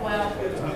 Well,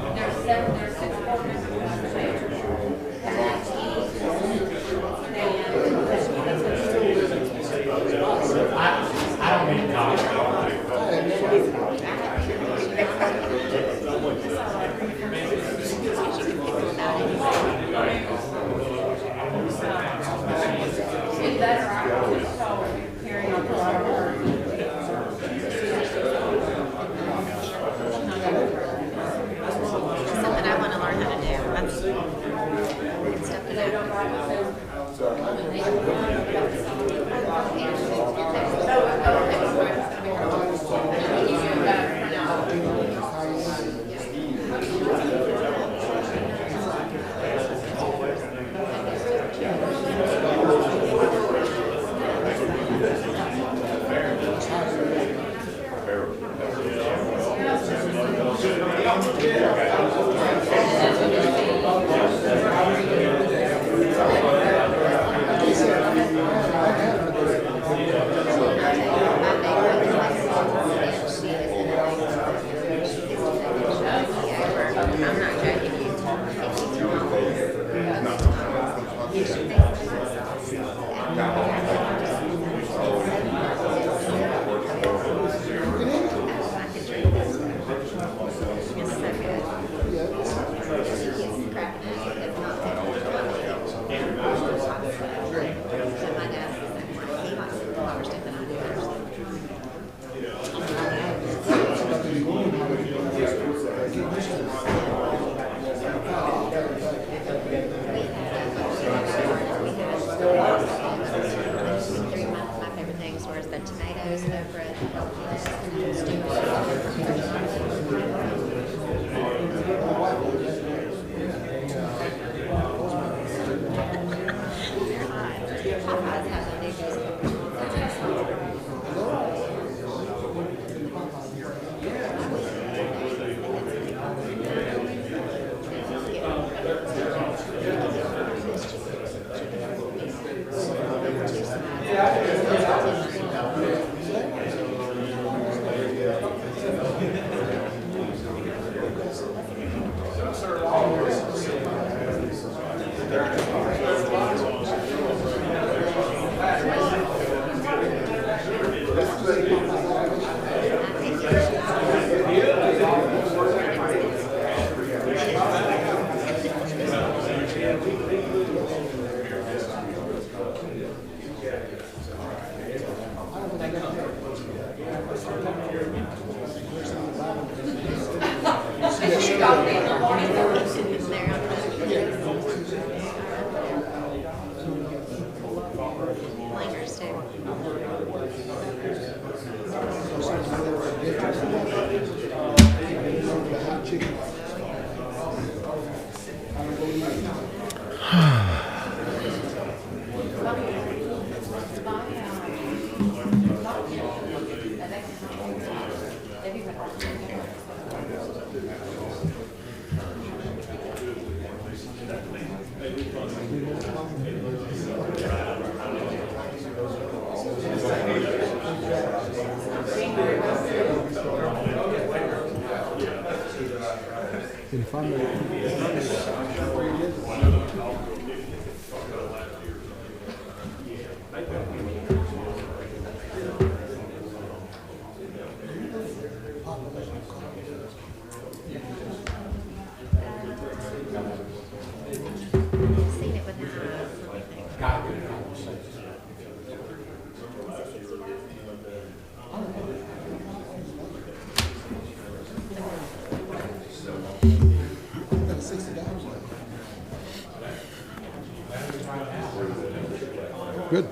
Good.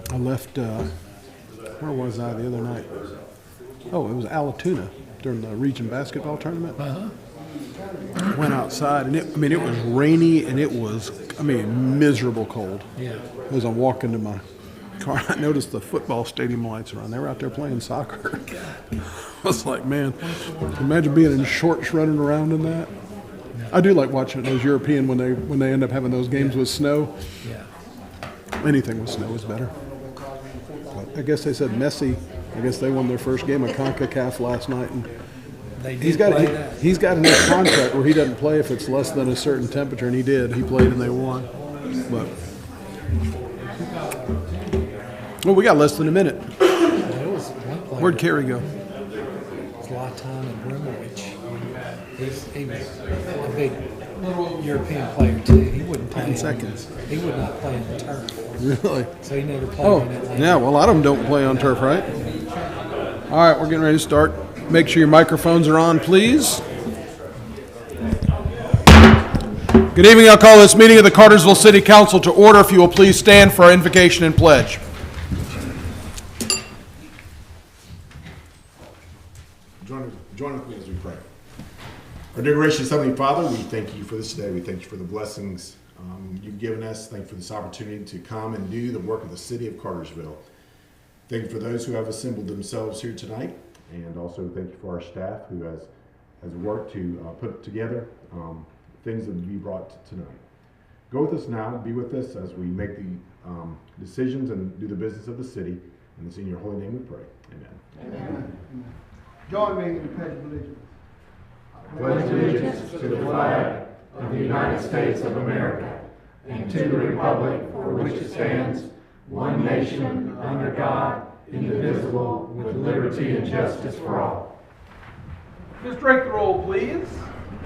I left, where was I the other night? Oh, it was Alatoona during the region basketball tournament. Went outside, and it was rainy, and it was, miserable cold. Yeah. As I walked into my car, I noticed the football stadium lights around. They were out there playing soccer. I was like, man, imagine being in shorts running around in that. I do like watching those European when they end up having those games with snow. Yeah. Anything with snow is better. But I guess they said Messi, I guess they won their first game of CONCACAF last night, and he's got a new contract where he doesn't play if it's less than a certain temperature, and he did. He played and they won. But well, we got less than a minute. Where'd Carrie go? Zlatan Ibrahimovic. He was a big European player too. He wouldn't play 10 seconds. He would not play on the turf. Really? So he never played in Atlanta. Yeah, well, a lot of them don't play on turf, right? All right, we're getting ready to start. Make sure your microphones are on, please. Good evening. I'll call this meeting of the Cartersville City Council to order. If you will please stand for our invocation and pledge. Join with me as we pray. Our dear gracious Heavenly Father, we thank you for this day. We thank you for the blessings you've given us. Thank you for this opportunity to come and do the work of the city of Cartersville. Thank you for those who have assembled themselves here tonight, and also thank you for our staff who has worked to put together things that will be brought tonight. Go with us now, be with us as we make the decisions and do the business of the city. And it's in your holy name we pray. Amen. Amen. Join me in the Pledge of Allegiance. Pledge allegiance to the flag of the United States of America and to the republic for which it stands, one nation, under God, indivisible, with liberty and justice for all. Just break the roll, please.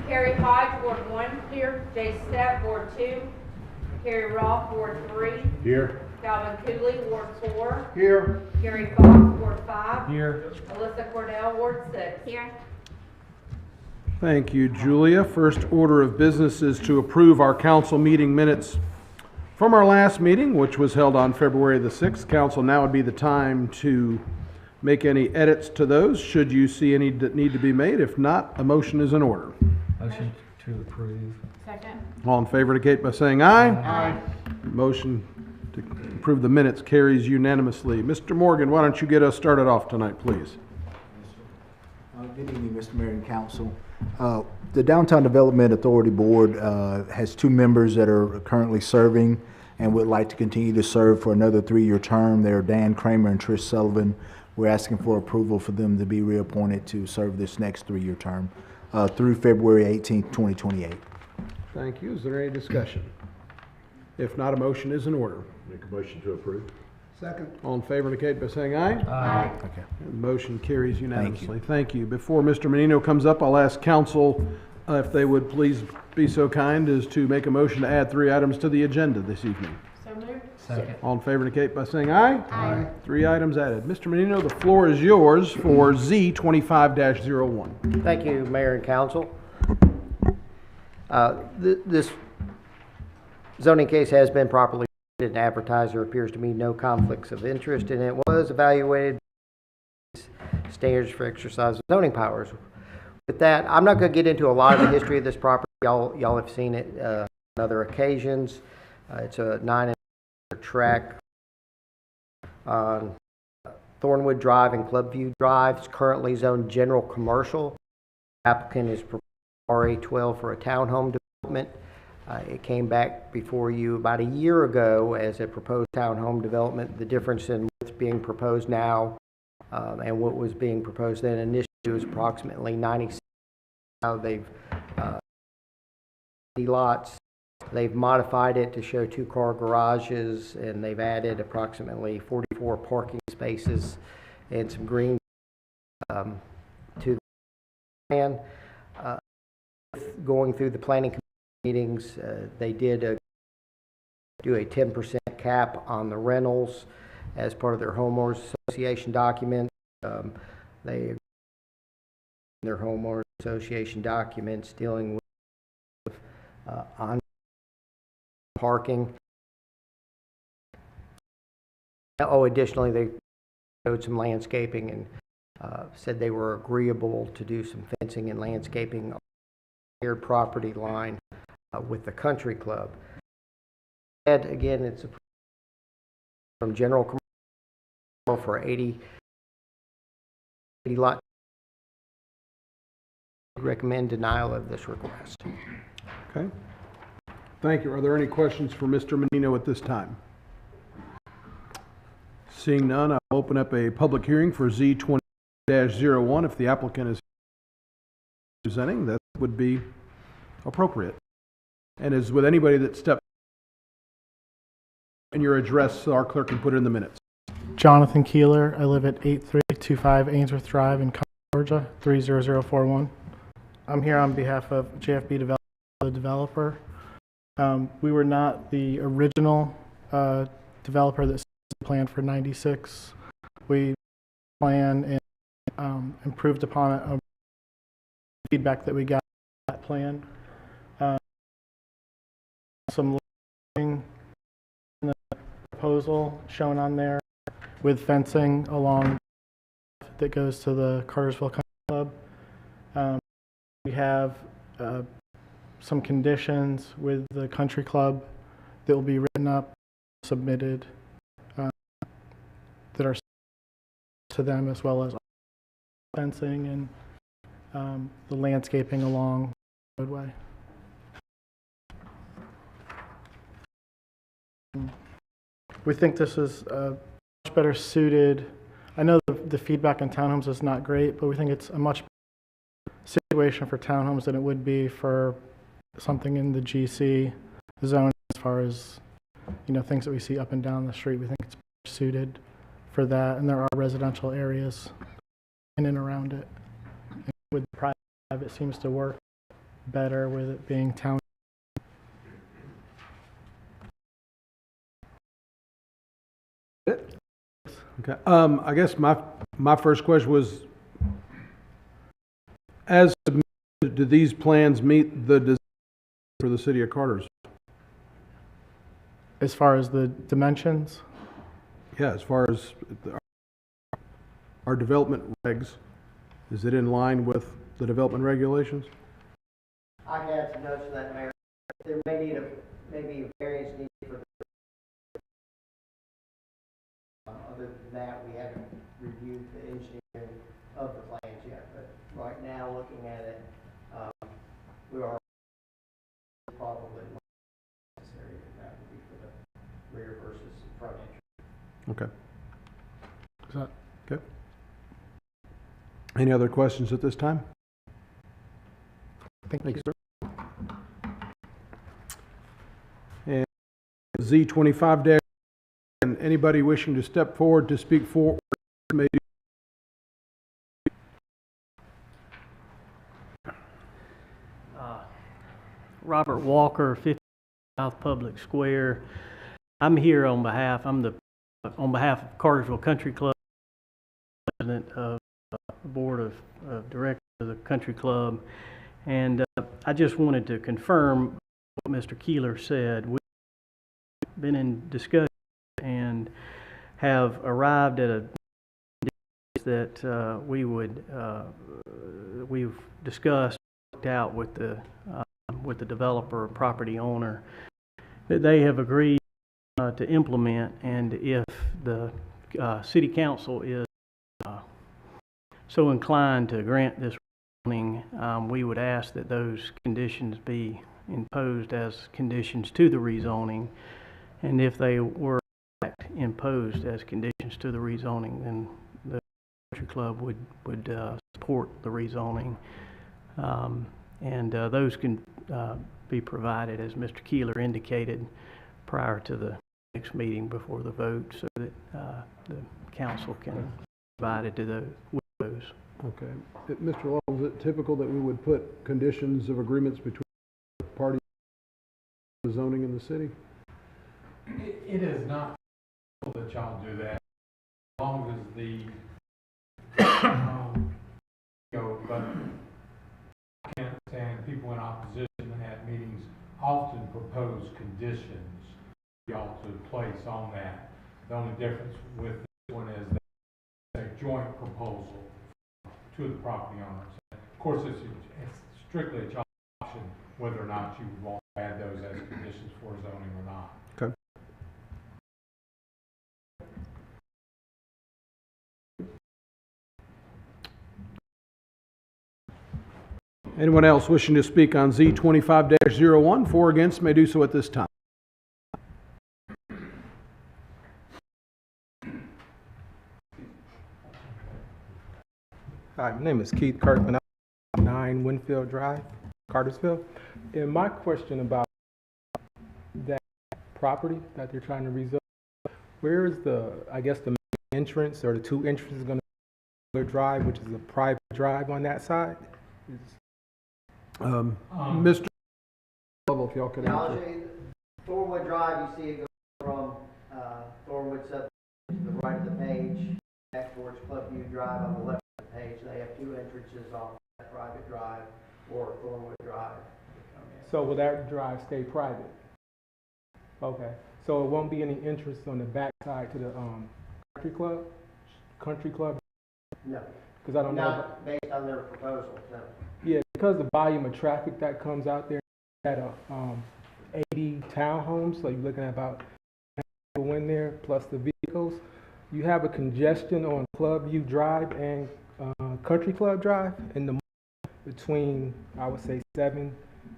Carrie Hodge, Ward 1. Here. Jay Stepp, Ward 2. Carrie Roth, Ward 3. Here. Calvin Cooley, Ward 4. Here. Gary Fox, Ward 5. Here. Alyssa Cordell, Ward 6. Here. Thank you, Julia. First order of business is to approve our council meeting minutes from our last meeting, which was held on February the 6th. Council, now would be the time to make any edits to those, should you see any that need to be made. If not, a motion is in order. Motion to approve. Second. All in favor indicate by saying aye. Aye. Motion to approve the minutes carries unanimously. Mr. Morgan, why don't you get us started off tonight, please? Good evening, Mr. Mayor and Council. The Downtown Development Authority Board has two members that are currently serving and would like to continue to serve for another 3-year term. They're Dan Kramer and Trish Sullivan. We're asking for approval for them to be reappointed to serve this next 3-year term through February 18th, 2028. Thank you. Is there any discussion? If not, a motion is in order. Make a motion to approve. Second. All in favor indicate by saying aye. Aye. Okay. The motion carries unanimously. Thank you. Before Mr. Menino comes up, I'll ask council if they would please be so kind as to make a motion to add 3 items to the agenda this evening. So moved. Second. All in favor indicate by saying aye. Aye. 3 items added. Mr. Menino, the floor is yours for Z 25-01. Thank you, Mayor and Council. This zoning case has been properly and advertised. There appears to be no conflicts of interest, and it was evaluated standards for exercise of zoning powers. With that, I'm not going to get into a lot of the history of this property. Y'all have seen it on other occasions. It's a 9-acre tract on Thornwood Drive and Clubview Drive. It's currently zoned general commercial. The applicant is RA12 for a townhome development. It came back before you about a year ago as a proposed townhome development. The difference in what's being proposed now and what was being proposed then initially was approximately 96. Now they've lots. They've modified it to show 2-car garages, and they've added approximately 44 parking spaces and some green to the plan. Going through the planning meetings, they did do a 10% cap on the rentals as part of their homeowners association document. They their homeowners association documents dealing with on parking. Additionally, they showed some landscaping and said they were agreeable to do some fencing and landscaping on the property line with the country club. And again, it's from general commercial for 80 lot. Recommend denial of this request. Okay. Thank you. Are there any questions for Mr. Menino at this time? Seeing none, I'll open up a public hearing for Z 20-01. If the applicant is presenting, that would be appropriate. And as with anybody that stepped in your address, our clerk can put it in the minutes. Jonathan Keeler. I live at 8325 Ainsworth Drive in Georgia 30041. I'm here on behalf of JFB Development, the developer. We were not the original developer that planned for 96. We planned and improved upon it, feedback that we got on that plan. Some lighting in the proposal shown on there with fencing along that goes to the Cartersville Country Club. We have some conditions with the country club that will be written up, submitted, that are to them, as well as fencing and the landscaping along the roadway. We think this is much better suited. I know the feedback on townhomes is not great, but we think it's a much better situation for townhomes than it would be for something in the GC zone, as far as, you know, things that we see up and down the street. We think it's better suited for that, and there are residential areas in and around it. And with private, it seems to work better with it being town. Okay. I guess my first question was, as submitted, do these plans meet the design for the city of Cartersville? As far as the dimensions, Yeah, as far as our development regs, is it in line with the development regulations? I can add some notes to that, Mayor. There may need maybe a variance needed for. Other than that, we haven't reviewed the engineering of the plans yet, but right now, looking at it, we are probably necessary, and that would be for the rear versus front entry. Okay. is that Okay. Any other questions at this time? Thank you. Sir. And Z25- and anybody wishing to step forward to speak for may do. Robert Walker, 50 South Public Square. I'm here on behalf of Cartersville Country Club, president of the board of directors of the country club, and I just wanted to confirm what Mr. Keeler said. We've been in discussion and have arrived at a that we've discussed, worked out with the developer or property owner, that they have agreed to implement, and if the city council is so inclined to grant this zoning, we would ask that those conditions be imposed as conditions to the rezoning, and if they were imposed as conditions to the rezoning, then the country club would support the rezoning, and those can be provided, as Mr. Keeler indicated, prior to the next meeting before the vote, so that the council can provide it to those. Okay. Mr. Law, is it typical that we would put conditions of agreements between parties the zoning in the city? It is not that y'all do that, as long as the, but I can't stand people in opposition at meetings often propose conditions y'all to place on that. The only difference with this one is that it's a joint proposal to the property owners. Of course, it's strictly a option whether or not you want to add those as conditions for zoning or not. Okay. Anyone else wishing to speak on Z25-01, for or against, may do so at this time. Hi, my name is Keith Kirkman. I'm 9 Winfield Drive, Cartersville. And my question about that property that they're trying to rezone, where is the, I guess, the main entrance or the two entrances going to Drive, which is a private drive on that side? Mr. Lovell, if y'all could answer. Thornwood Drive, you see it go from Thornwood Sub to the right of the page, back towards Clubview Drive on the left of the page. They have two entrances off that private drive or Thornwood Drive. So will that drive stay private? Okay, so it won't be any interest on the back side to the country club? No, Because I don't know. not based on their proposal, no. Yeah, because the volume of traffic that comes out there at 80 townhomes, so you're looking at about people in there plus the vehicles. You have a congestion on Clubview Drive and Country Club Drive in the between, I would say, 7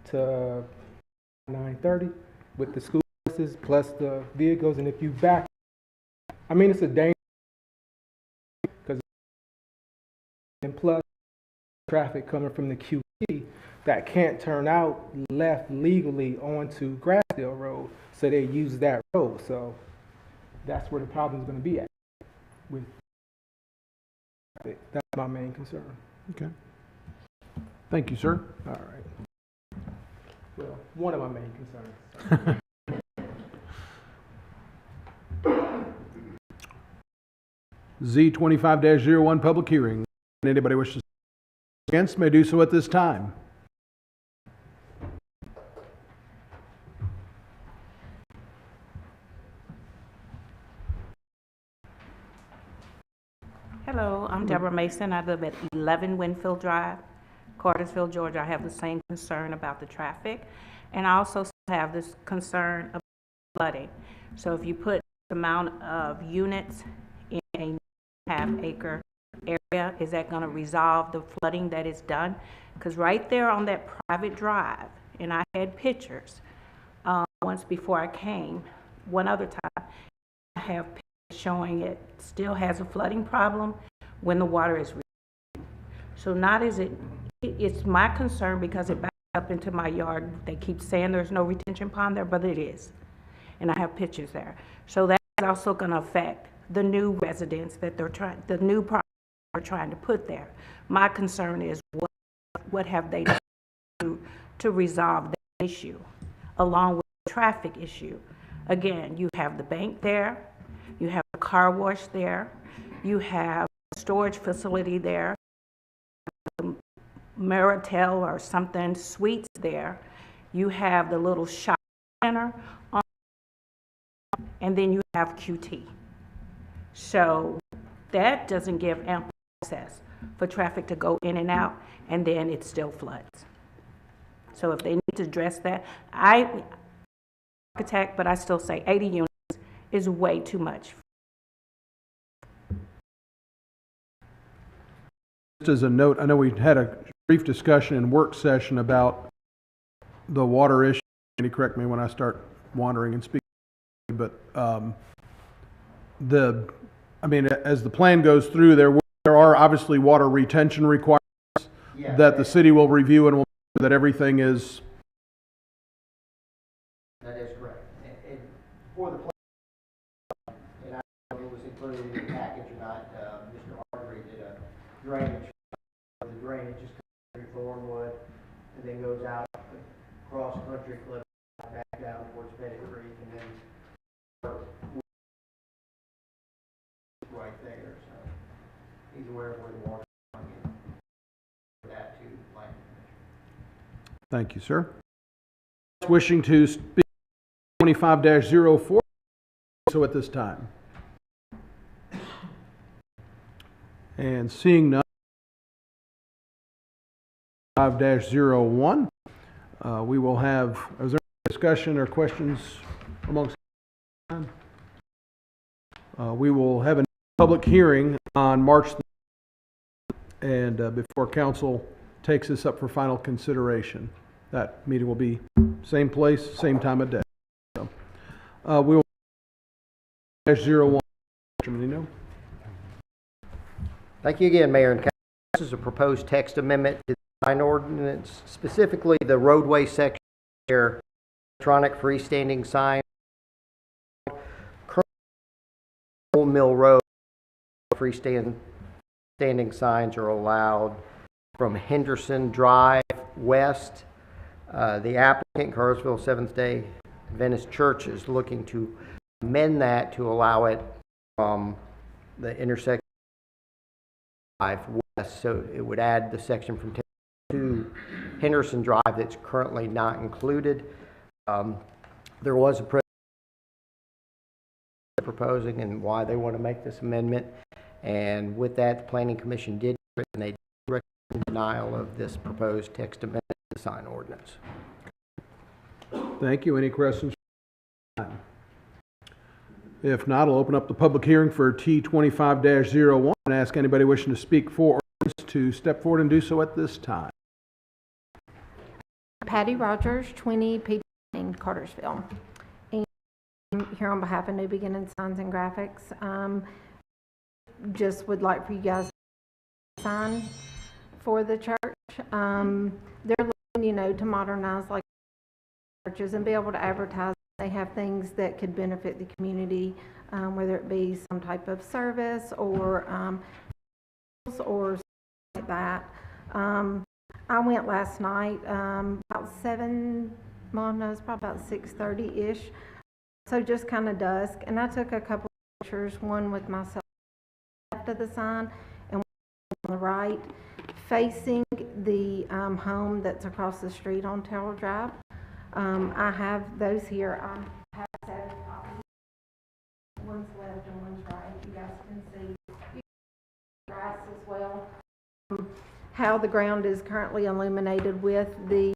to 9:30 with the school buses plus the vehicles. And if you back, I mean, it's a danger because and plus traffic coming from the QT that can't turn out left legally onto Grassdale Road, so they use that road. So that's where the problem's going to be at with traffic. That's my main concern. Okay. Thank you, sir. All right. Well, one of my main concerns. Z25-01 public hearing. Anybody wishes to speak against may do so at this time. Hello, I'm Deborah Mason. I live at 11 Winfield Drive, Cartersville, Georgia. I have the same concern about the traffic, and I also have this concern about flooding. So if you put the amount of units in a half-acre area, is that going to resolve the flooding that is done? Because right there on that private drive, and I had pictures once before I came, one other time, I have pictures showing it still has a flooding problem when the water is so not is it's my concern because it backs up into my yard. They keep saying there's no retention pond there, but it is, and I have pictures there. So that's also going to affect the new residents that the new project they're trying to put there. My concern is what have they done to resolve that issue along with the traffic issue. Again, you have the bank there, you have a car wash there, you have a storage facility there, Maritel or something, suites there, you have the little shop center, and then you have QT. So that doesn't give ample access for traffic to go in and out, and then it still floods. So if they need to address that, architect, but I still say 80 units is way too much. Just as a note, I know we had a brief discussion in work session about the water issue. Can you correct me when I start wandering and speaking? But I mean, as the plan goes through, there are obviously water retention requirements that the city will review and will make sure that everything is. That is correct. And for the plan, and I don't know if it was included in the package or not, Mr. Hargrave did a drainage. The drainage just comes through Thornwood and then goes out across Country Club, back down towards Bennett Creek, and then right there. So he's aware of where the water's coming in. That too, like. Thank you, sir. Wishing to speak 25-04, so at this time. And seeing none, 5-01, we will have, is there any discussion or questions amongst we will have a public hearing on March 3rd, and before council takes this up for final consideration. That meeting will be same place, same time of day. So, we will 01. Mr. Menino. Thank you again, Mayor and Council. This is a proposed text amendment to the sign ordinance, specifically the roadway section where electronic freestanding sign Old Mill Road freestanding standing signs are allowed from Henderson Drive west. The applicant, Cartersville Seventh-day Adventist Church, is looking to amend that to allow it from the intersection Drive west. So it would add the section from to Henderson Drive that's currently not included. There was a proposing and why they want to make this amendment, and with that, the Planning Commission did, and they recommend denial of this proposed text amendment to the sign ordinance. Thank you. Any questions? If not, I'll open up the public hearing for T25-01 and ask anybody wishing to speak for or against to step forward and do so at this time. Patty Rogers, 20 P in Cartersville. And I'm here on behalf of New Beginning Signs and Graphics. Just would like for you guys to sign for the church. They're looking, to modernize like churches and be able to advertise. They have things that could benefit the community, whether it be some type of service or something like that. I went last night about 7, well, no, it's probably about 6:30-ish, so just kind of dusk, and I took a couple of pictures, one with myself left of the sign and one on the right, facing the home that's across the street on Terrell Drive. I have those here. I have 7 copies. One's left and one's right. You guys can see grass as well. How the ground is currently illuminated with the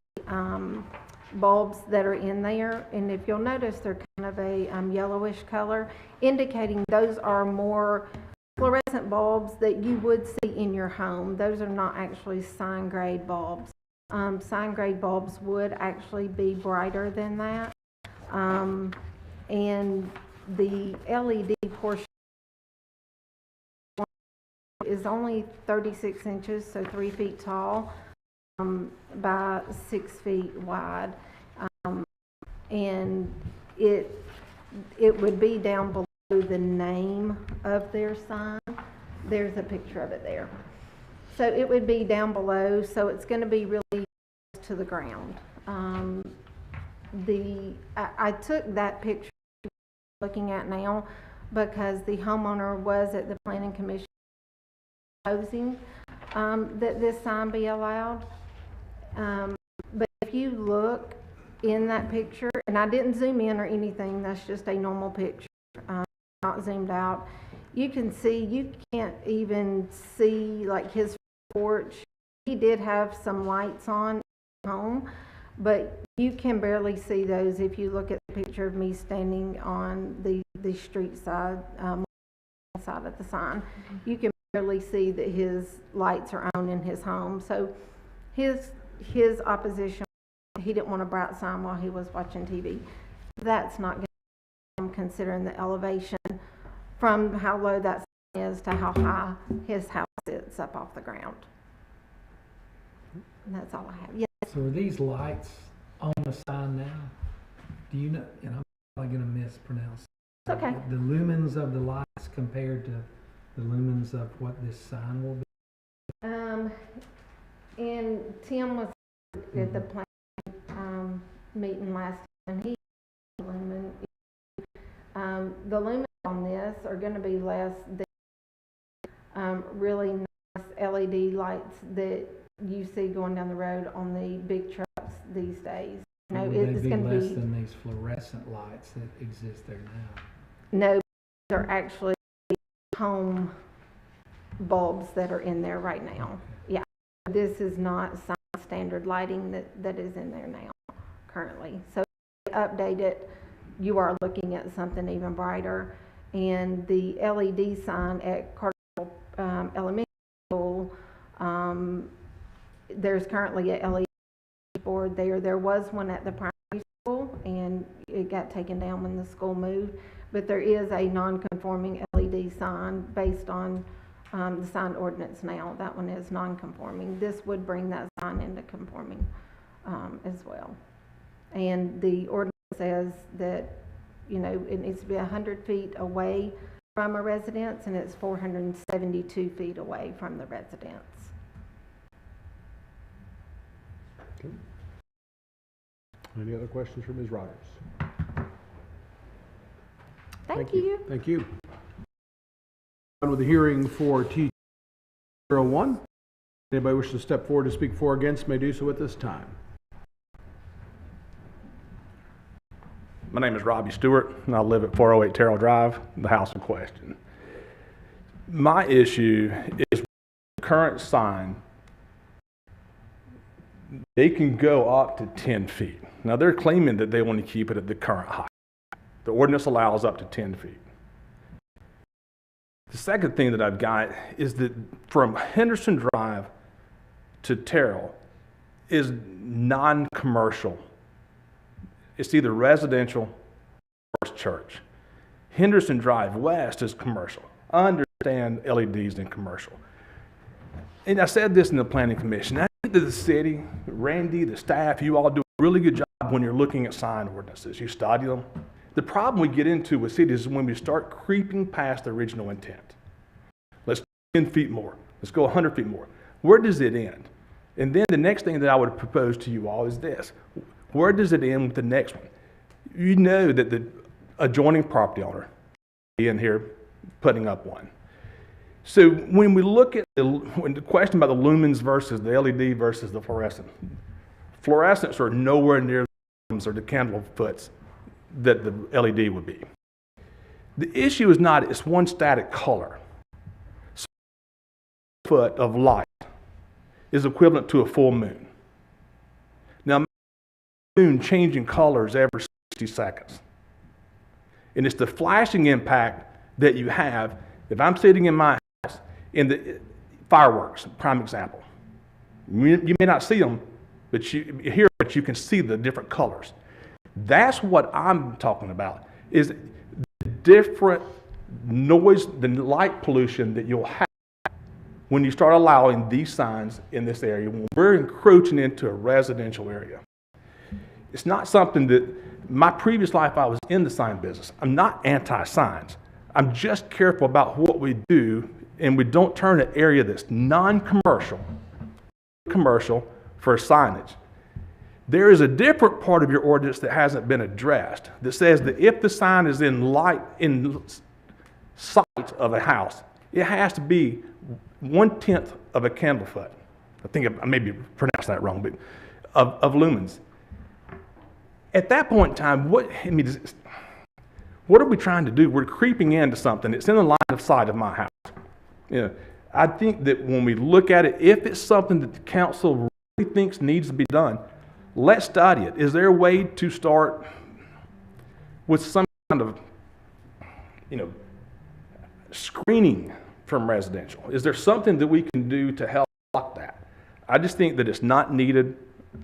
bulbs that are in there, and if you'll notice, they're kind of a yellowish color, indicating those are more fluorescent bulbs that you would see in your home. Those are not actually sign grade bulbs. Sign grade bulbs would actually be brighter than that, and the LED portion is only 36 inches, so 3 feet tall, by 6 feet wide, and it would be down below the name of their sign. There's a picture of it there. So it would be down below, so it's going to be really close to the ground. I took that picture looking at now because the homeowner was at the Planning Commission proposing that this sign be allowed. But if you look in that picture, and I didn't zoom in or anything, that's just a normal picture, not zoomed out, you can see, you can't even see like his porch. He did have some lights on at home, but you can barely see those if you look at the picture of me standing on the street side, side of the sign. You can barely see that his lights are on in his home. So his opposition, he didn't want a bright sign while he was watching TV. That's not going to, considering the elevation from how low that sign is to how high his house sits up off the ground. And that's all I have. Yes. So are these lights on the sign now? Do you know, and I'm probably going to mispronounce it. It's okay. The lumens of the lights compared to the lumens of what this sign will be? And Tim was at the planning meeting last time, and he lumen. The lumens on this are going to be less than really nice LED lights that you see going down the road on the big trucks these days. No, it's going to be less than these fluorescent lights that exist there now. No, they're actually home bulbs that are in there right now. Yeah, this is not standard lighting that is in there now currently. So to update it, you are looking at something even brighter. And the LED sign at Cartersville Elementary School, there's currently a LED board there. There was one at the primary school, and it got taken down when the school moved. But there is a non-conforming LED sign based on the sign ordinance now. That one is non-conforming. This would bring that sign into conforming as well. And the ordinance says that, it needs to be 100 feet away from a residence, and it's 472 feet away from the residence. Any other questions for Ms. Rogers? Thank you. Thank you. On with the hearing for T01. Anybody wish to step forward to speak for or against may do so at this time. My name is Robbie Stewart, and I live at 408 Terrell Drive, the house in question. My issue is the current sign, they can go up to 10 feet. Now, they're claiming that they want to keep it at the current height. The ordinance allows up to 10 feet. The second thing that I've got is that from Henderson Drive to Terrell is non-commercial. It's either residential or it's church. Henderson Drive West is commercial. I understand LEDs in commercial. And I said this in the Planning Commission. I think that the city, Randy, the staff, you all do a really good job when you're looking at sign ordinances. You study them. The problem we get into with cities is when we start creeping past the original intent. Let's go 10 feet more. Let's go 100 feet more. Where does it end? And then the next thing that I would propose to you all is this. Where does it end with the next one? You know that the adjoining property owner in here putting up one. So when we look at when the question about the lumens versus the LED versus the fluorescent, fluorescents are nowhere near the lumens or the candle foots that the LED would be. The issue is not it's one static color. So a foot of light is equivalent to a full moon. Now, moon changing colors every 60 seconds. And it's the flashing impact that you have. If I'm sitting in my house in the fireworks, prime example, you may not see them, but you hear, but you can see the different colors. That's what I'm talking about, is the different noise, the light pollution that you'll have when you start allowing these signs in this area, when we're encroaching into a residential area. It's not something that, my previous life I was in the sign business. I'm not anti-signs. I'm just careful about what we do, and we don't turn an area that's non-commercial, commercial for signage. There is a different part of your ordinance that hasn't been addressed that says that if the sign is in sight of a house, it has to be 1/10 of a candle foot. I think I maybe pronounced that wrong, but of lumens. At that point in time, what are we trying to do? We're creeping into something. It's in the line of sight of my house. You know, I think that when we look at it, if it's something that the council really thinks needs to be done, let's study it. Is there a way to start with some kind of, screening from residential? Is there something that we can do to help block that? I just think that it's not needed.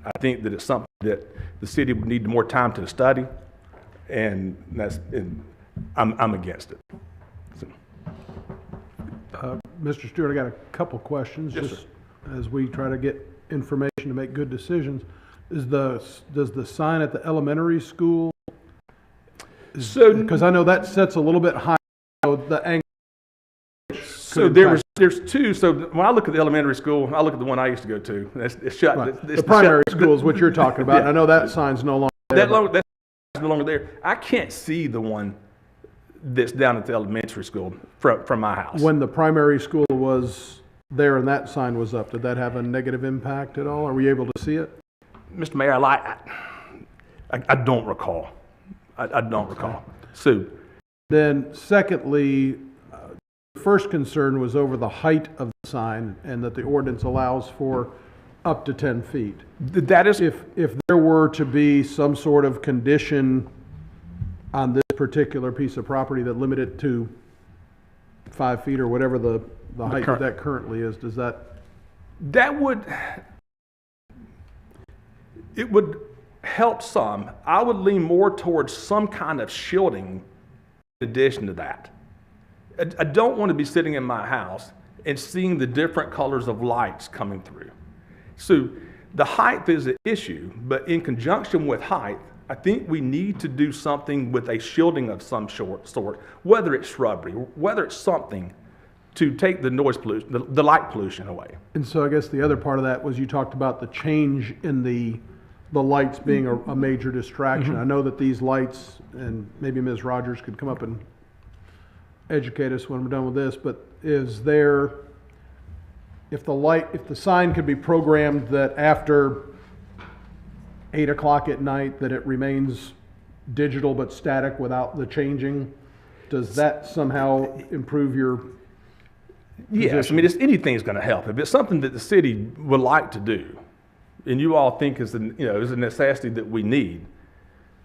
I think that it's something that the city would need more time to study, and I'm against it. So. Mr. Stewart, I got a couple questions. Yes, just as we try to get information to make good decisions. Does the sign at the elementary school? Because I know that sets a little bit high. The angle. So there's two. So when I look at the elementary school, I look at the one I used to go to. It's shut. Right. It's the primary school is what you're talking about. Yeah. And I know that sign's no longer there. That sign's no longer there. I can't see the one that's down at the elementary school from my house. When the primary school was there and that sign was up, did that have a negative impact at all? Are we able to see it? Mr. Mayor, I don't recall. I don't recall. So then secondly, the first concern was over the height of the sign and that the ordinance allows for up to 10 feet. That is, if there were to be some sort of condition on this particular piece of property that limited it to 5 feet or whatever the height of that currently is, does that would help some. I would lean more towards some kind of shielding in addition to that. I don't want to be sitting in my house and seeing the different colors of lights coming through. So the height is an issue, but in conjunction with height, I think we need to do something with a shielding of some sort, whether it's shrubbery, whether it's something to take the noise pollution, the light pollution away. And so I guess the other part of that was you talked about the change in the lights being a major distraction. I know that these lights, and maybe Ms. Rogers could come up and educate us when we're done with this, but is there, if the sign could be programmed that after 8 o'clock at night, that it remains digital but static without the changing, does that somehow improve your Yes, position? I mean, anything's going to help. If it's something that the city would like to do, and you all think is is a necessity that we need,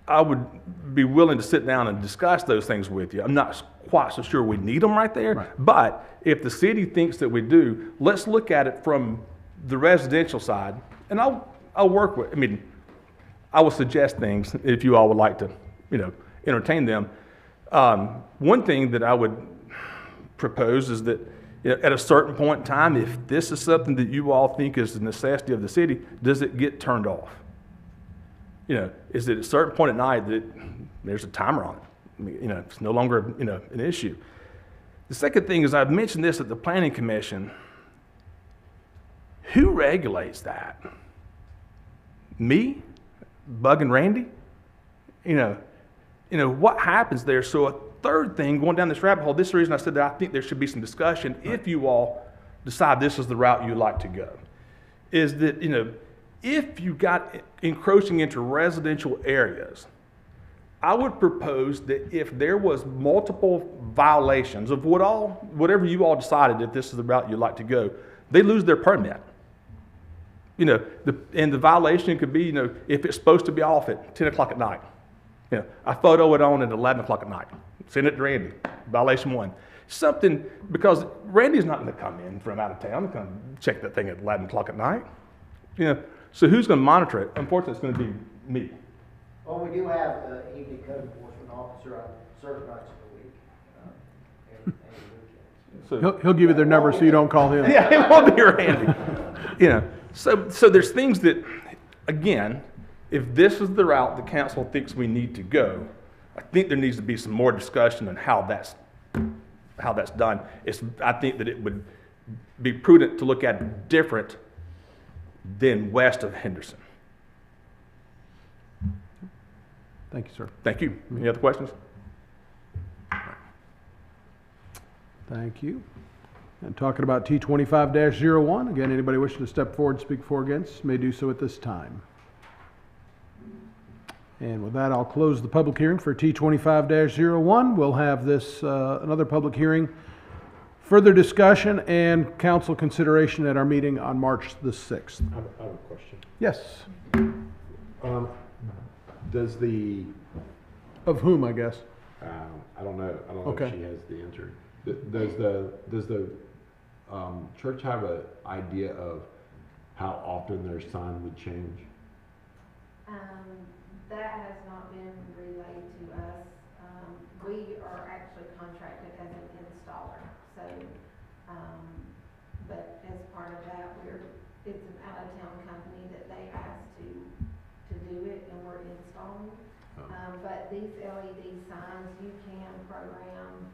I would be willing to sit down and discuss those things with you. I'm not quite so sure we need them right there, Right. but if the city thinks that we do, let's look at it from the residential side, and I'll work with. I mean, I will suggest things if you all would like to, entertain them. One thing that I would propose is that at a certain point in time, if this is something that you all think is a necessity of the city, does it get turned off? Is it at a certain point at night that there's a timer on it? I mean, it's no longer, an issue. The second thing is, I've mentioned this at the Planning Commission. Who regulates that? Me? Bug and Randy? What happens there? So a third thing, going down this rabbit hole, this is the reason I said that I think there should be some discussion if you all decide this is the route you'd like to go, is that, if you got encroaching into residential areas, I would propose that if there was multiple violations of whatever you all decided, if this is the route you'd like to go, they lose their permit. And the violation could be, if it's supposed to be off at 10 o'clock at night. I photo it on at 11 o'clock at night. Send it to Randy. Violation 1. Something, because Randy's not going to come in from out of town to come check that thing at 11 o'clock at night. So who's going to monitor it? Unfortunately, it's going to be me. Well, we do have an evening code enforcement officer on certain nights of the week, and weekends. So, He'll give you their number so you don't call him. yeah, it won't be Randy. So there's things that, again, if this is the route the council thinks we need to go, I think there needs to be some more discussion on how that's done. I think that it would be prudent to look at it different than west of Henderson. Thank you, sir. Thank you. Any other questions? Thank you. And talking about T25-01, again, anybody wishing to step forward and speak for or against may do so at this time. And with that, I'll close the public hearing for T25-01. We'll have this, another public hearing, further discussion, and council consideration at our meeting on March the 6th. I have a question. Yes. Does the, Of whom, I guess? I don't know. I don't know Okay. if she has the answer. Does the church have an idea of how often their sign would change? That has not been relayed to us. We are actually contracted as an installer, so, but as part of that, it's an out-of-town company that they asked to do it, and we're installing. But these LED signs, you can program,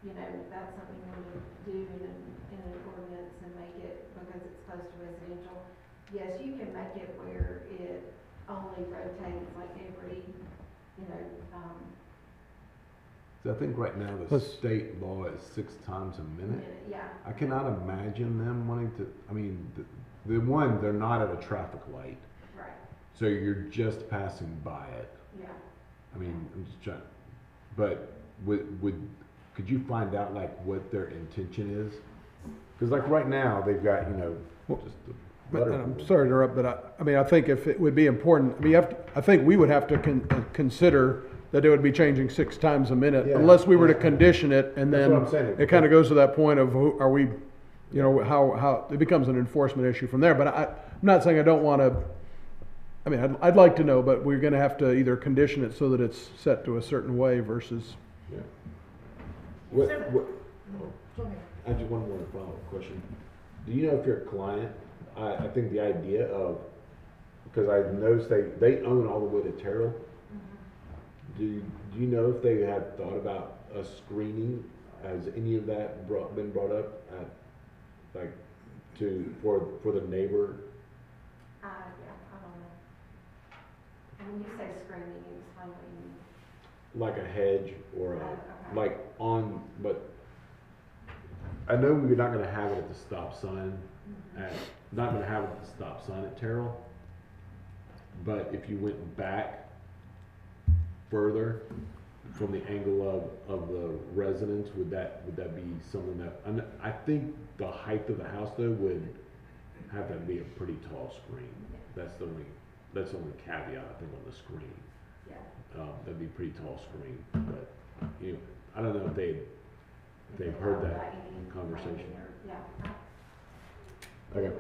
that's something we would do in an ordinance and make it, because it's close to residential. Yes, you can make it where it only rotates like every, So I think right now the state law is 6 times a minute. yeah. I cannot imagine them wanting to, they're not at a traffic light. Right, So you're just passing by it. yeah. I'm just trying, but could you find out what their intention is? Because right now, they've got, just the But, and I'm sorry to interrupt, but I think if it would be important, I think we would have to consider that it would be changing 6 times a minute, Yeah. unless we were to condition it, and That's then what I'm saying. it kind of goes to that point of, are we, how, it becomes an enforcement issue from there, but I'm not saying I don't want to, I'd like to know, but we're going to have to either condition it so that it's set to a certain way versus. Yeah. I just one more follow-up question. Do you know if your client, I think the idea of because I noticed they own all the way to Terrell. Do you know if they had thought about a screening? Has any of that been brought up at, like, for the neighbor? Yeah, I don't know. When you say screening, you explain what you mean. Like a hedge or a, okay. like on, but I know we're not gonna have it at the stop sign not gonna have it at the stop sign at Terrell. But if you went back further from the angle of the residence, would that be something that, I think the height of the house though would have to be a pretty tall screen. That's the only caveat I think on the screen. That'd be a pretty tall screen, but you know, I don't know if they've heard that conversation. Okay.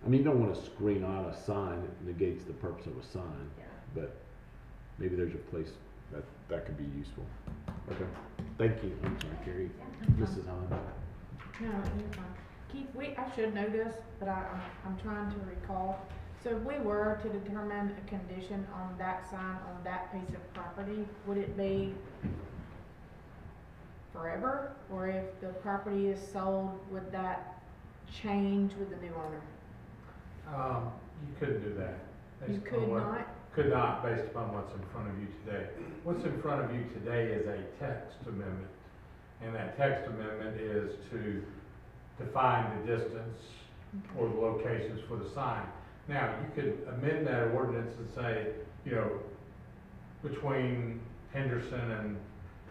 I mean, you don't want to screen on a sign, it negates the purpose of a sign, but maybe there's a place that could be useful. Okay, thank you. I'm sorry, Carrie. Mrs. Hahn. No, you're fine. Keith, I should know this, but I'm trying to recall. So if we were to determine a condition on that sign on that piece of property, would it be forever? Or if the property is sold, would that change with the new owner? You couldn't do that. You could not? Could not, based upon what's in front of you today. What's in front of you today is a text amendment. And that text amendment is to define the distance or the locations for the sign. Now, you could amend that ordinance and say, you know, between Henderson and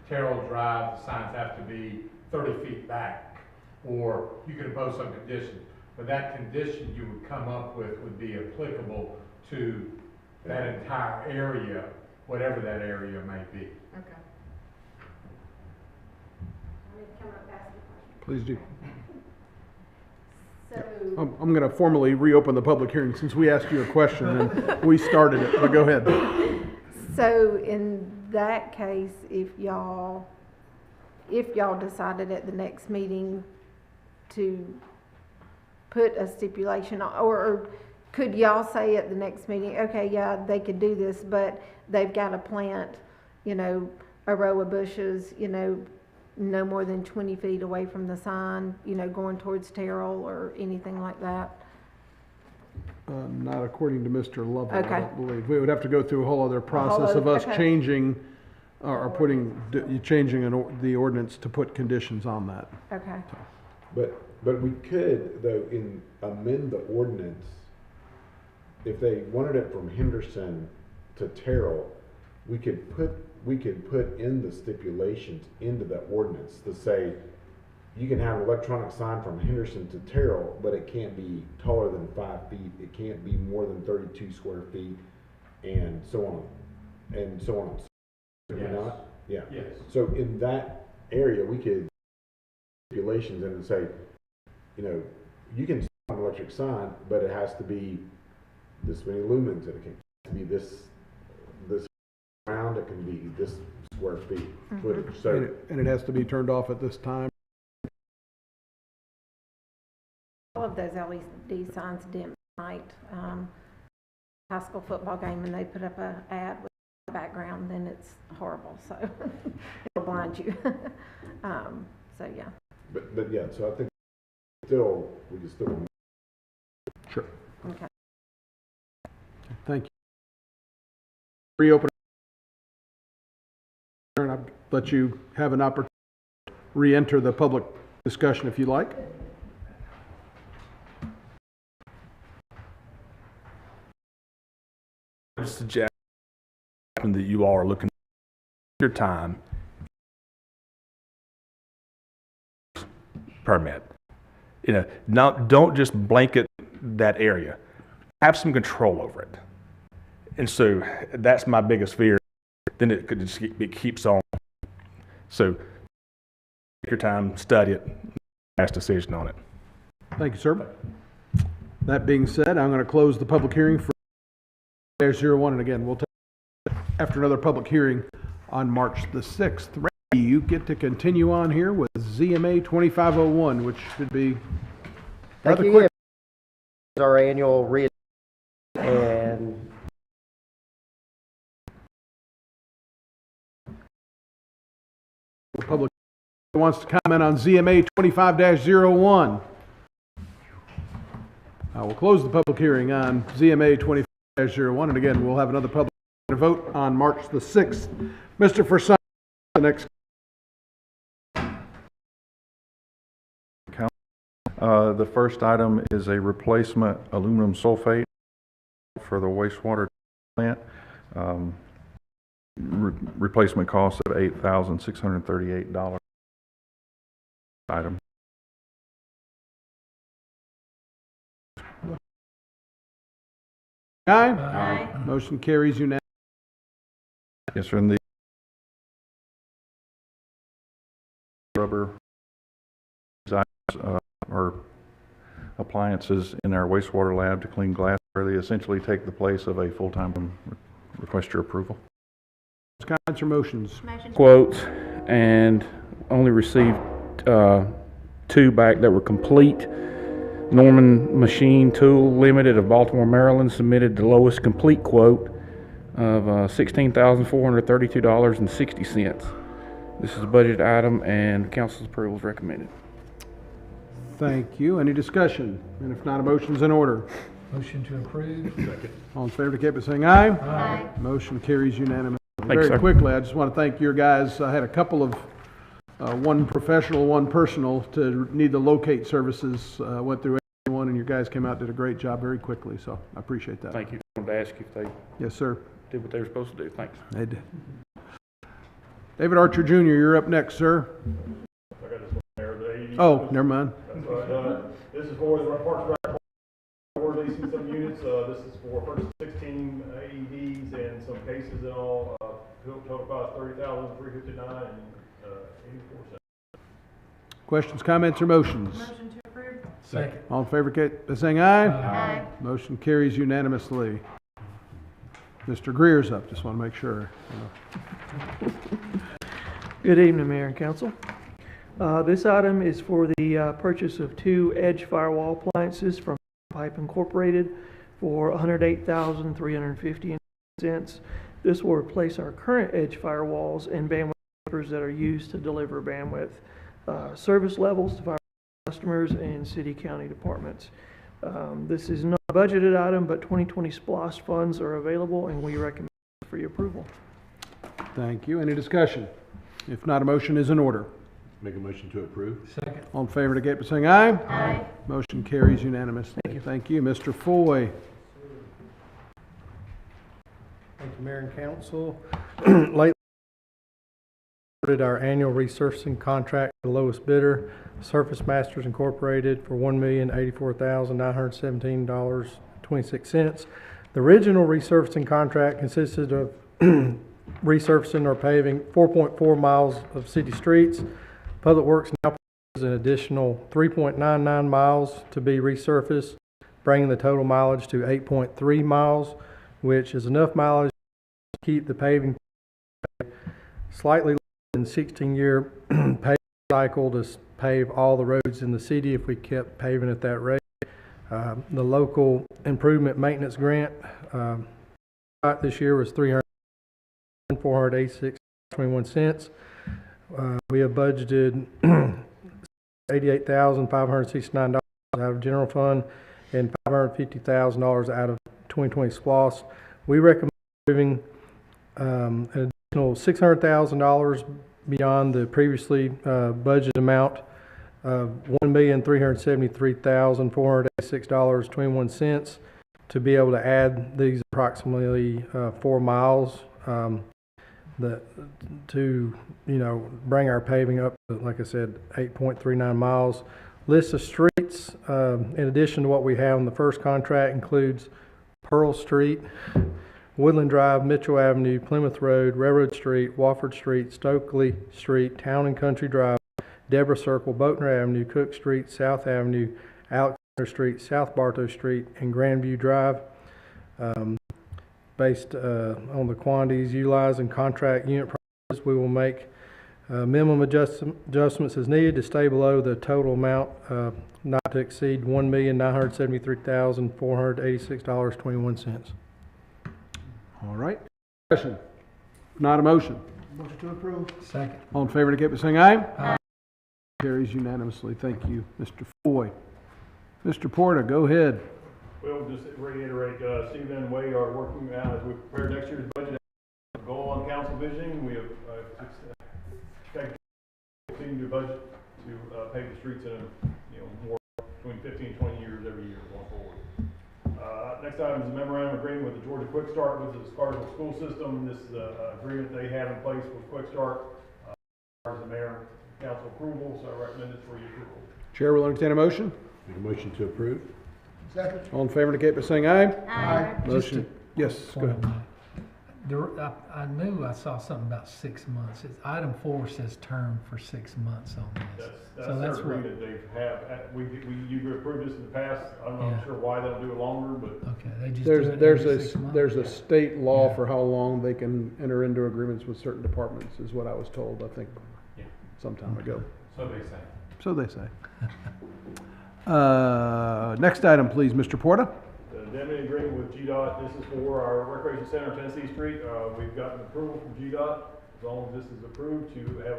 Terrell Drive, the signs have to be 30 feet back. Or you could impose some conditions. But that condition you would come up with would be applicable to that entire area, whatever that area may be. Okay. Please do. So, I'm going to formally reopen the public hearing since we asked you a question and we started it, but go ahead. so in that case, if y'all decided at the next meeting to put a stipulation on, or could y'all say at the next meeting, okay, yeah, they could do this, but they've got to plant, you know, a row of bushes, you know, no more than 20 feet away from the sign, you know, going towards Terrell or anything like that? Not according to Mr. Lovell, Okay. I don't believe. We would have to go through a whole other process of us okay. changing or changing the ordinance to put conditions on that. Okay. But we could, though, amend the ordinance, if they wanted it from Henderson to Terrell, we could put in the stipulations into that ordinance to say, you can have an electronic sign from Henderson to Terrell, but it can't be taller than 5 feet, it can't be more than 32 square feet, and so on, and so on. Yes. Not? Yeah. Yes. So in that area, we could stipulations and say, you know, you can sign an electric sign, but it has to be this many lumens, and it can be this round, it can be this square feet footage. So And it has to be turned off at this time. All of those LED signs dim at night. High school football game, and they put up an ad with the background, then it's horrible. So it'll blind you. So yeah. But yeah, so I think we can still. Sure. Okay. Thank you. Reopen. And I'll let you have an opportunity to re-enter the public discussion if you like. I would suggest that you all are looking at your time permit. You know, don't just blanket that area. Have some control over it. And so that's my biggest fear. Then it keeps on. So take your time, study it, pass decision on it. Thank you, sir. That being said, I'm going to close the public hearing for 01, and again, we'll take after another public hearing on March the 6th. Randy, you get to continue on here with ZMA 2501, which should be Thank rather you. quick. Our annual and wants to comment on ZMA 25-01? I will close the public hearing on ZMA 25-01, and again, we'll have another public vote on March the 6th. Mr. Forsyth, the next. The first item is a replacement aluminum sulfate for the wastewater plant. Replacement cost of $8,638 item. Aye. Aye. Motion carries unanimously. Yes, sir. And the rubber or appliances in our wastewater lab to clean glass, where they essentially take the place of a full-time. Request your approval. Comments or motions? Quotes, and only received 2 back that were complete. Norman Machine Tool Limited of Baltimore, Maryland submitted the lowest complete quote of $16,432.60. This is a budget item, and council's approval is recommended. Thank you. Any discussion? And if not, a motion's in order. Motion to approve. Second. All in favor, indicate by saying aye. Aye. Motion carries unanimously. Thanks, Very sir. quickly, I just want to thank your guys. I had a couple of, one professional, one personal, to need the locate services. Went through everyone, and your guys came out and did a great job very quickly, so I appreciate that. Thank you. I wanted to ask you if they Yes, sir. did what they were supposed to do. Thanks. They did. David Archer Jr., you're up next, sir. I got this one there, the AED. Oh, never mind. That's right. This is for the Parks and Rec. We're leasing some units. This is for first 16 AEDs and some cases and all. Total cost $30,359.84. Questions, comments, or motions? Motion to approve. Second. All in favor, indicate by saying aye. Aye. Motion carries unanimously. Mr. Greer's up, just want to make sure. Good evening, Mayor and Council. This item is for the purchase of 2 edge firewall appliances from Pipe Incorporated for $108,350. This will replace our current edge firewalls and bandwidth keepers that are used to deliver bandwidth service levels to our customers and city county departments. This is not a budgeted item, but 2020 SPLOST funds are available, and we recommend for your approval. Thank you. Any discussion? If not, a motion is in order. Make a motion to approve. Second. All in favor, indicate by saying aye. Aye. Motion carries unanimously. Thank you. Mr. Foy. Thank you, Mayor and Council. Lately, awarded our annual resurfacing contract to the lowest bidder, Surface Masters Incorporated, for $1,084,917.26. The original resurfacing contract consisted of resurfacing or paving 4.4 miles of city streets. Public Works now proposes an additional 3.99 miles to be resurfaced, bringing the total mileage to 8.3 miles, which is enough mileage to keep the paving slightly less than 16-year paving cycle to pave all the roads in the city if we kept paving at that rate. The local improvement maintenance grant this year was $386.21. We have budgeted $88,569 out of general fund and $550,000 out of 2020 SPLOST. We recommend approving an additional $600,000 beyond the previously budget amount of $1,373,486.21 to be able to add these approximately 4 miles to bring our paving up to, like I said, 8.39 miles. List of streets, in addition to what we have in the first contract, includes Pearl Street, Woodland Drive, Mitchell Avenue, Plymouth Road, Railroad Street, Wofford Street, Stokely Street, Town and Country Drive, Deborah Circle, Boatner Avenue, Cook Street, South Avenue, Alexander Street, South Bartow Street, and Grandview Drive. Based on the quantities utilized in contract unit prices, we will make minimum adjustments as needed to stay below the total amount not to exceed $1,973,486.21. All right. Discussion. Not a motion. Motion to approve. Second. All in favor, indicate by saying aye. Aye. Carries unanimously. Thank you, Mr. Foy. Mr. Porter, go ahead. We'll just reiterate, Steve and Wade are working as we prepare next year's budget. Goal on council visioning, we have continue to budget to pave the streets in more between 15 and 20 years every year going forward. Next item is a memorandum agreement with the Georgia Quick Start, which is Cartersville school system. This is an agreement they have in place with Quick Start. Requires the mayor and council approval, so I recommend it for your approval. Chair will entertain a motion. Make a motion to approve. Second. All in favor indicate by saying aye. Aye. Motion. Yes, go ahead. I knew I saw something about 6 months. Item 4 says term for 6 months on this. That's So their that's what, agreement they have. You've approved this in the past. I'm not sure why they don't do it longer, but okay, they just do it There's every 6 months? a state law for how long they can enter into agreements with certain departments, is what I was told, I think, some time ago. so they say. So they say. Next item, please, Mr. Porter. The indemnity agreement with GDOT, this is for our recreation center on Tennessee Street. We've gotten approval from GDOT, as long as this is approved, to have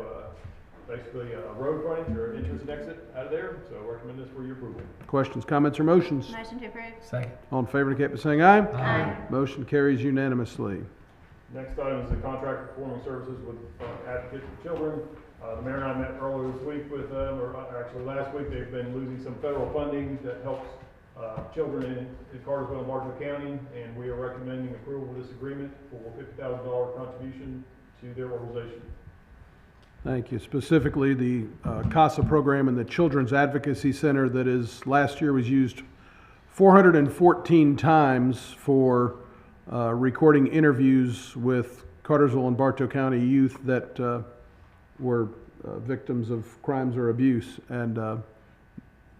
basically a road frontage or entrance and exit out of there. So I recommend this for your approval. Questions, comments, or motions? Motion to approve. Second. All in favor indicate by saying aye. Aye. Motion carries unanimously. Next item is the contract performing services with Advocates for Children. The mayor and I met earlier this week with them, or actually last week. They've been losing some federal funding that helps children in Cartersville and Marshall County, and we are recommending approval of this agreement for a $50,000 contribution to their organization. Thank you. Specifically, the CASA program and the Children's Advocacy Center that is, last year was used 414 times for recording interviews with Cartersville and Bartow County youth that were victims of crimes or abuse. And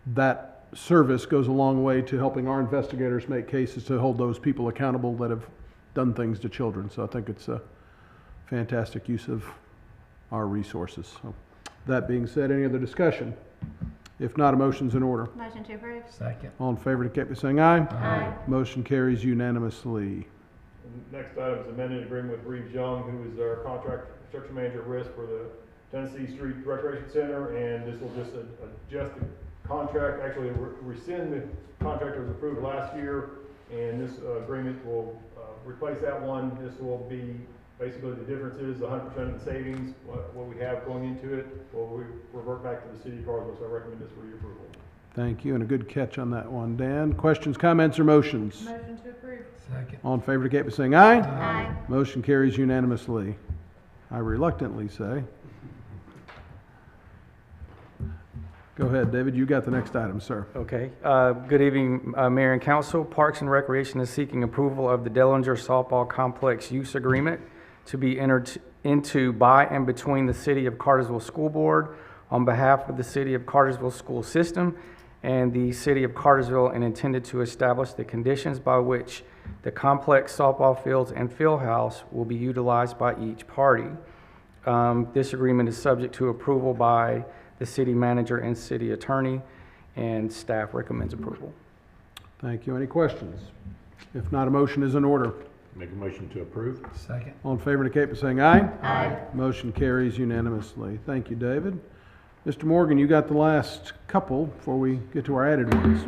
that service goes a long way to helping our investigators make cases to hold those people accountable that have done things to children. So I think it's a fantastic use of our resources. So, that being said, any other discussion? If not, a motion's in order. Motion to approve. Second. All in favor indicate by saying aye. Aye. Motion carries unanimously. Next item is amended agreement with Reeves Young, who is our contract construction manager at risk for the Tennessee Street Recreation Center, and this will just adjust the contract, actually rescind the contract that was approved last year, and this agreement will replace that one. This will be basically the difference is 100% of the savings, what we have going into it, will revert back to the city of Cartersville, so I recommend this for your approval. Thank you, and a good catch on that one, Dan. Questions, comments, or motions? Motion to approve. Second. All in favor indicate by saying aye. Aye. Motion carries unanimously. I reluctantly say. Go ahead, David. You got the next item, sir. Okay. Good evening, Mayor and Council. Parks and Recreation is seeking approval of the Dellinger Softball Complex Use Agreement to be entered into by and between the City of Cartersville School Board on behalf of the City of Cartersville School System and the City of Cartersville, and intended to establish the conditions by which the complex softball fields and field house will be utilized by each party. This agreement is subject to approval by the city manager and city attorney, and staff recommends approval. Thank you. Any questions? If not, a motion is in order. Make a motion to approve. Second. All in favor indicate by saying aye. Aye. Motion carries unanimously. Thank you, David. Mr. Morgan, you got the last couple before we get to our added ones.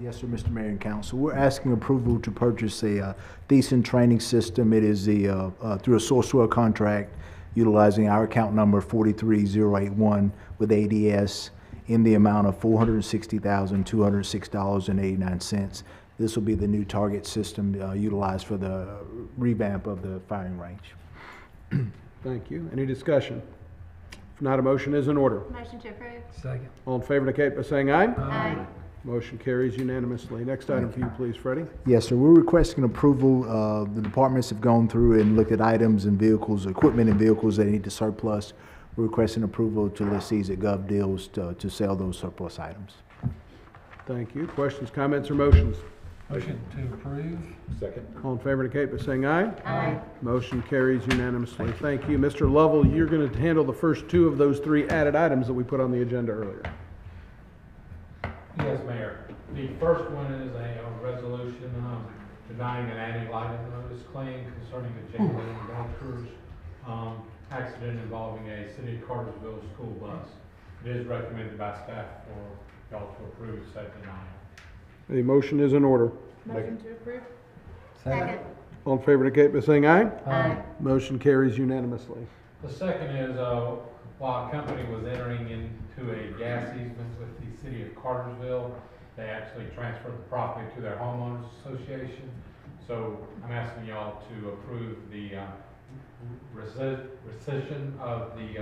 Yes, sir, Mr. Mayor and Council. We're asking approval to purchase a decent training system. It is the through a Sourcewell contract utilizing our account number 43081 with ADS in the amount of $460,206.89. This will be the new target system utilized for the revamp of the firing range. Thank you. Any discussion? If not, a motion is in order. Motion to approve. Second. All in favor indicate by saying aye. Aye. Motion carries unanimously. Next item for you, please, Freddie. Yes, sir. We're requesting approval. The departments have gone through and looked at items and vehicles, equipment and vehicles that need to surplus. We're requesting approval to list these at Gov Deals to sell those surplus items. Thank you. Questions, comments, or motions? Motion to approve. Second. All in favor indicate by saying aye. Aye. Motion carries unanimously. Thank you. Mr. Lovell, you're going to handle the first two of those three added items that we put on the agenda earlier. Yes, Mayor. The first one is a resolution denying an anti-lighting notice claim concerning the J-Lane golf cruise. accident involving a City of Cartersville school bus. It is recommended by staff for y'all to approve, set denial. A motion is in order. Motion to approve? Second. All in favor indicate by saying aye. Aye. Motion carries unanimously. The second is, while a company was entering into a gas easement with the City of Cartersville, they actually transferred the property to their homeowners association. So I'm asking y'all to approve the rescission of the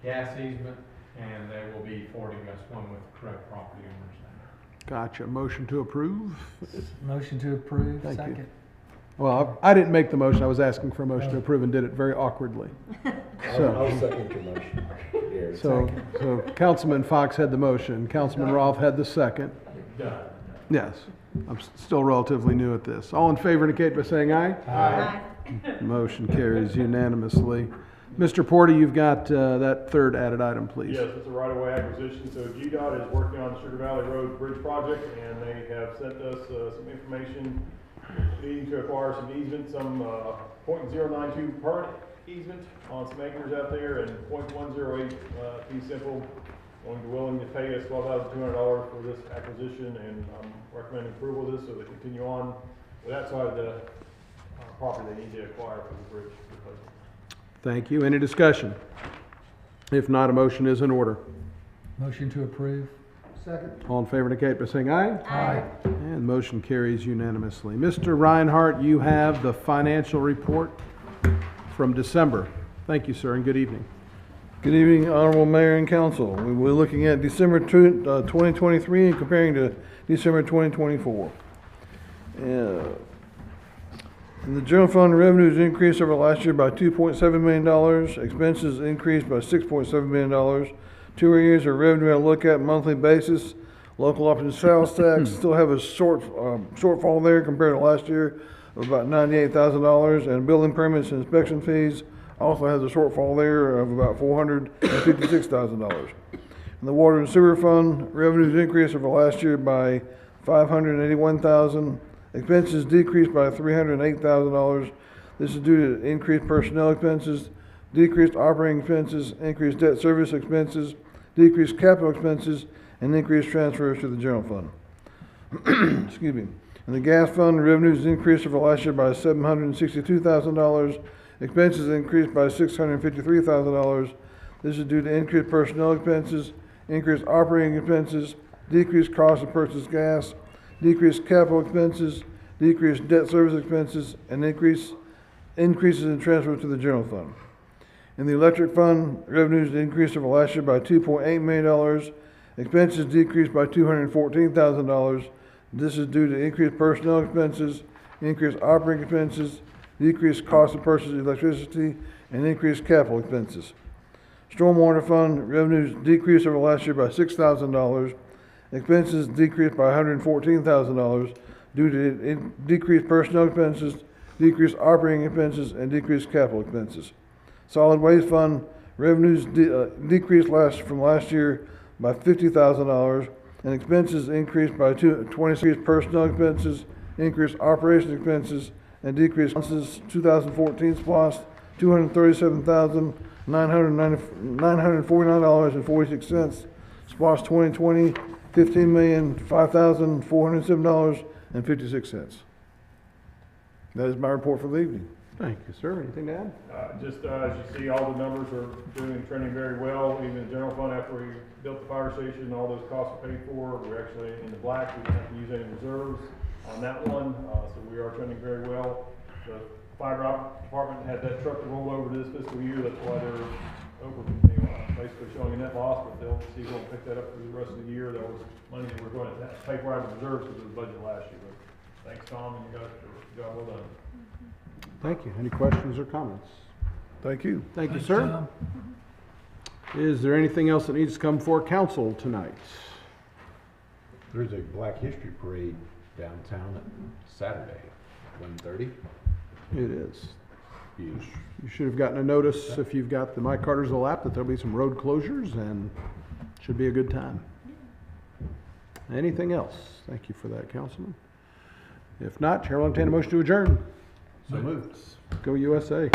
gas easement, and they will be forwarding us one with the correct property owners now. Gotcha. Motion to approve. Motion to approve. Thank you. Second. Well, I didn't make the motion. I was asking for a motion to approve and did it very awkwardly. I'll second your motion. Here. So Councilman Fox had the motion. Councilman Roth had the second. Done. Yes. I'm still relatively new at this. All in favor indicate by saying aye. Aye. Motion carries unanimously. Mr. Porter, you've got that third added item, please. Yes, it's a right-of-way acquisition. So GDOT is working on the Sugar Valley Road Bridge project, and they have sent us some information needing to acquire some easement, some .092 permanent easement on some acres out there, and .108 fee simple. Willing to pay us $12,200 for this acquisition, and I'm recommending approval of this so they continue on with that side of the property they need to acquire for the bridge replacement. Thank you. Any discussion? If not, a motion is in order. Motion to approve. Second. All in favor indicate by saying aye. Aye. And motion carries unanimously. Mr. Reinhardt, you have the financial report from December. Thank you, sir, and good evening. Good evening, Honorable Mayor and Council. We're looking at December 2023 and comparing to December 2024. And the general fund revenues increased over last year by $2.7 million. Expenses increased by $6.7 million. 2 areas of revenue I look at monthly basis. Local option sales tax still have a shortfall there compared to last year of about $98,000. And building permits and inspection fees also has a shortfall there of about $456,000. In the water and sewer fund, revenues increased over last year by $581,000. Expenses decreased by $308,000. This is due to increased personnel expenses, decreased operating expenses, increased debt service expenses, decreased capital expenses, and increased transfers to the general fund. Excuse me. In the gas fund, revenues increased over last year by $762,000. Expenses increased by $653,000. This is due to increased personnel expenses, increased operating expenses, decreased cost of purchased gas, decreased capital expenses, decreased debt service expenses, and increases in transfers to the general fund. In the electric fund, revenues increased over last year by $2.8 million. Expenses decreased by $214,000. This is due to increased personnel expenses, increased operating expenses, decreased cost of purchased electricity, and increased capital expenses. Stormwater fund, revenues decreased over last year by $6,000. Expenses decreased by $114,000 due to decreased personnel expenses, decreased operating expenses, and decreased capital expenses. Solid waste fund, revenues decreased from last year by $50,000, and expenses increased by 26 personnel expenses, increased operation expenses, and decreased 2014 SPOS $237,949.46. SPOS 2020 $15,005,407.56. That is my report for the evening. Thank you, sir. Anything to add? Just as you see, all the numbers are trending very well. Even the general fund, after we built the fire station, all those costs are paid for. We're actually in the black. We don't have to use any reserves on that one, so we are trending very well. The fiber optic department had that truck to roll over this fiscal year. That's why they're over, basically showing a net loss, but they'll see we'll pick that up through the rest of the year. That was money that we're going to pay for out of reserves because of the budget last year. But thanks, Tom, and you guys for a job well done. Thank you. Any questions or comments? Thank you. Thank you, sir. Is there anything else that needs to come before council tonight? There's a Black History Parade downtown Saturday, 1:30. It is. You should have gotten a notice if you've got the My Cartersville app that there'll be some road closures and should be a good time. Anything else? Thank you for that, Councilman. If not, Chair will entertain a motion to adjourn. So moved. Go USA.